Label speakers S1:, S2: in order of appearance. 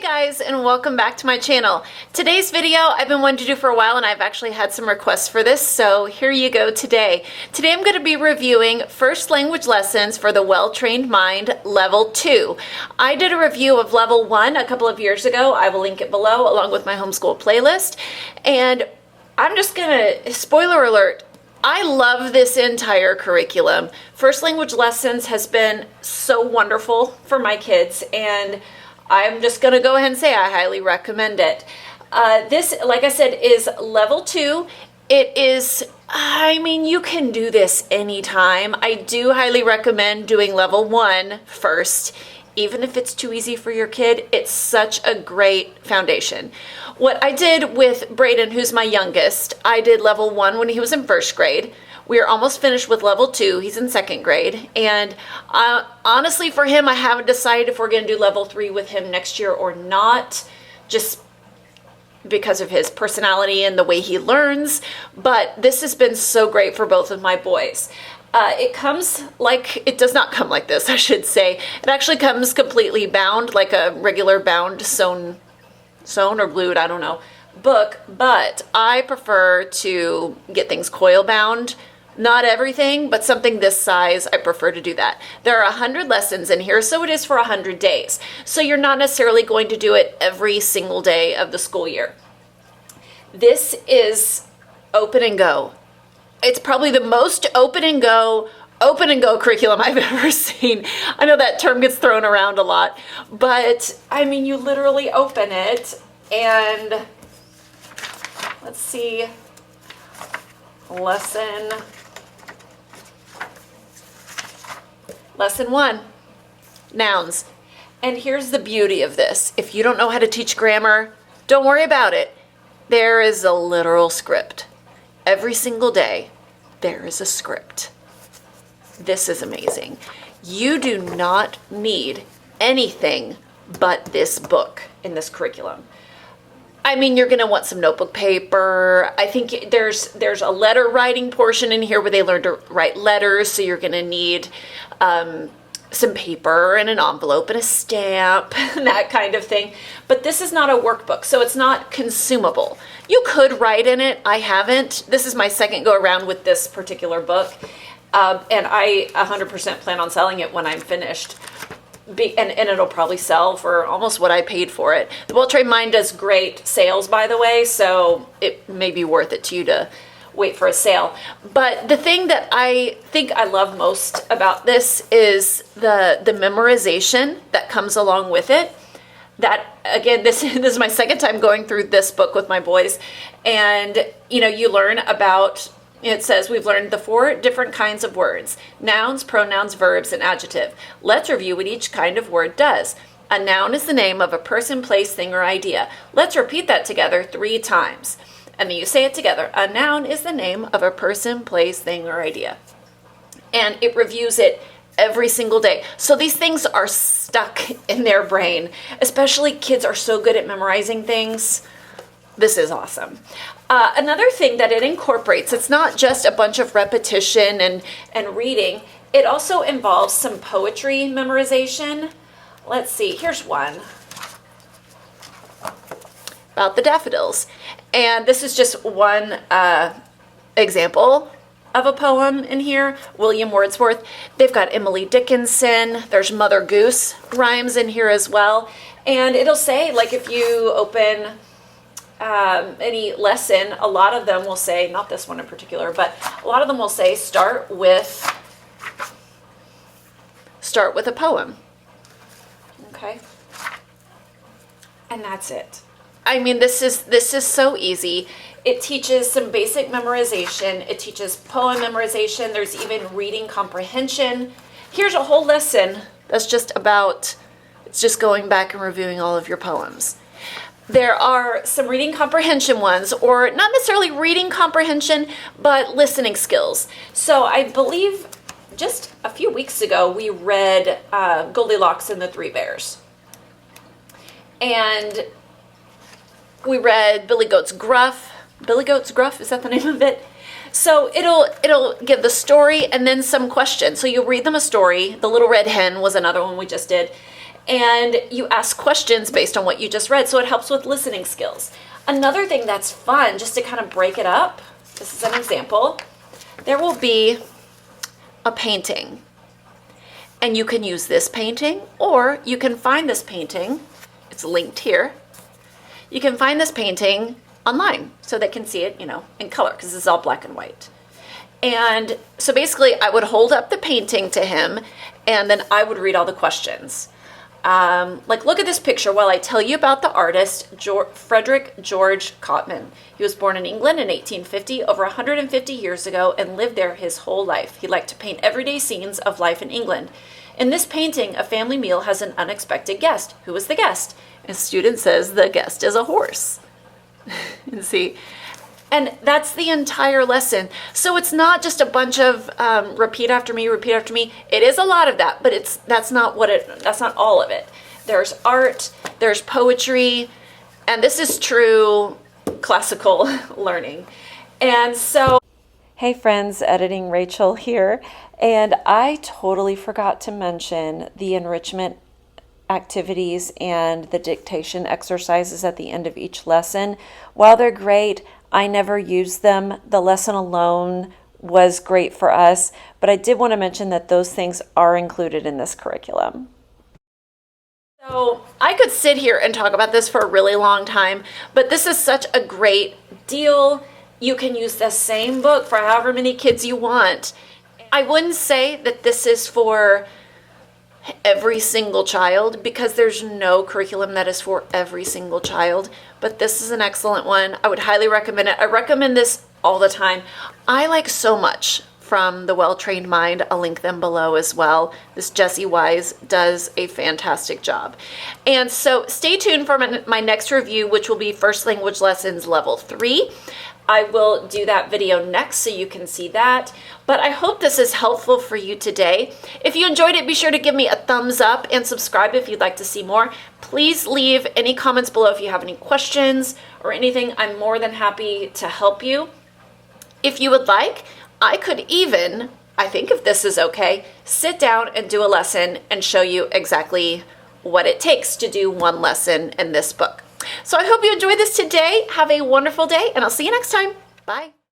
S1: guys, and welcome back to my channel. Today's video I've been wanting to do for a while, and I've actually had some requests for this, so here you go today. Today I'm going to be reviewing First Language Lessons for the Well-Trained Mind Level 2. I did a review of Level 1 a couple of years ago. I will link it below along with my homeschool playlist. And I'm just going to, spoiler alert, I love this entire curriculum. First Language Lessons has been so wonderful for my kids, and I'm just going to go ahead and say I highly recommend it. This, like I said, is Level 2. It is, I mean, you can do this anytime. I do highly recommend doing Level 1 first. Even if it's too easy for your kid, it's such a great foundation. What I did with Braden, who's my youngest, I did Level 1 when he was in first grade. We are almost finished with Level 2. He's in second grade. And honestly, for him, I haven't decided if we're going to do Level 3 with him next year or not, just because of his personality and the way he learns. But this has been so great for both of my boys. It comes like, it does not come like this, I should say. It actually comes completely bound, like a regular bound sewn or glued, I don't know, book, but I prefer to get things coil bound. Not everything, but something this size, I prefer to do that. There are 100 lessons in here, so it is for 100 days. So you're not necessarily going to do it every single day of the school year. This is open and go. It's probably the most open and go curriculum I've ever seen. I know that term gets thrown around a lot, but I mean, you literally open it and let's see, Lesson 1, nouns. And here's the beauty of this. If you don't know how to teach grammar, don't worry about it. There is a literal script. Every single day, there is a script. This is amazing. You do not need anything but this book in this curriculum. I mean, you're going to want some notebook paper. I think there's a letter writing portion in here where they learn to write letters, so you're going to need some paper and an envelope and a stamp and that kind of thing. But this is not a workbook, so it's not consumable. You could write in it. I haven't. This is my second go around with this particular book, and I 100% plan on selling it when I'm finished. And it'll probably sell for almost what I paid for it. The Well-Trained Mind does great sales, by the way, so it may be worth it to you to wait for a sale. But the thing that I think I love most about this is the memorization that comes along with it. That, again, this is my second time going through this book with my boys, and you learn about. It says we've learned the 4 different kinds of words: nouns, pronouns, verbs, and adjective. Let's review what each kind of word does. A noun is the name of a person, place, thing, or idea. Let's repeat that together 3 times. And then you say it together. A noun is the name of a person, place, thing, or idea. And it reviews it every single day. So these things are stuck in their brain. Especially kids are so good at memorizing things. This is awesome. Another thing that it incorporates, it's not just a bunch of repetition and reading. It also involves some poetry memorization. Let's see, here's one about the daffodils. And this is just one example of a poem in here, William Wordsworth. They've got Emily Dickinson. There's Mother Goose rhymes in here as well. And it'll say, like, if you open any lesson, a lot of them will say, not this one in particular, but a lot of them will say start with a poem. Okay? And that's it. I mean, this is so easy. It teaches some basic memorization. It teaches poem memorization. There's even reading comprehension. Here's a whole lesson that's just about, it's just going back and reviewing all of your poems. There are some reading comprehension ones, or not necessarily reading comprehension, but listening skills. So I believe just a few weeks ago, we read Goldilocks and the 3 Bears. And we read Billy Goat's Gruff. Billy Goat's Gruff, is that the name of it? So it'll give the story and then some questions. So you'll read them a story. The Little Red Hen was another one we just did. and you ask questions based on what you just read, so it helps with listening skills. Another thing that's fun, just to kind of break it up, this is an example. There will be a painting, and you can use this painting, or you can find this painting, it's linked here. You can find this painting online so they can see it, you know, in color, because this is all black and white. And so basically I would hold up the painting to him, and then I would read all the questions. Like, look at this picture while I tell you about the artist, Frederick George Cotman. He was born in England in 1850, over 150 years ago, and lived there his whole life. He liked to paint everyday scenes of life in England. In this painting, a family meal has an unexpected guest. Who is the guest? And a student says the guest is a horse. And see, and that's the entire lesson. So it's not just a bunch of repeat after me, repeat after me. It is a lot of that, but that's not all of it. There's art, there's poetry, and this is true classical learning. And so, hey friends, Editing Rachel here, and I totally forgot to mention the enrichment activities and the dictation exercises at the end of each lesson. While they're great, I never use them. The lesson alone was great for us, but I did want to mention that those things are included in this curriculum. So I could sit here and talk about this for a really long time, but this is such a great deal. You can use the same book for however many kids you want. I wouldn't say that this is for every single child, because there's no curriculum that is for every single child, but this is an excellent one. I would highly recommend it. I recommend this all the time. I like so much from The Well-Trained Mind. I'll link them below as well. This Jessie Wise does a fantastic job. And so stay tuned for my next review, which will be First Language Lessons Level 3. I will do that video next so you can see that. But I hope this is helpful for you today. If you enjoyed it, be sure to give me a thumbs up and subscribe if you'd like to see more. Please leave any comments below if you have any questions or anything. I'm more than happy to help you. If you would like, I could even, I think if this is okay, sit down and do a lesson and show you exactly what it takes to do one lesson in this book. So I hope you enjoyed this today. Have a wonderful day, and I'll see you next time. Bye.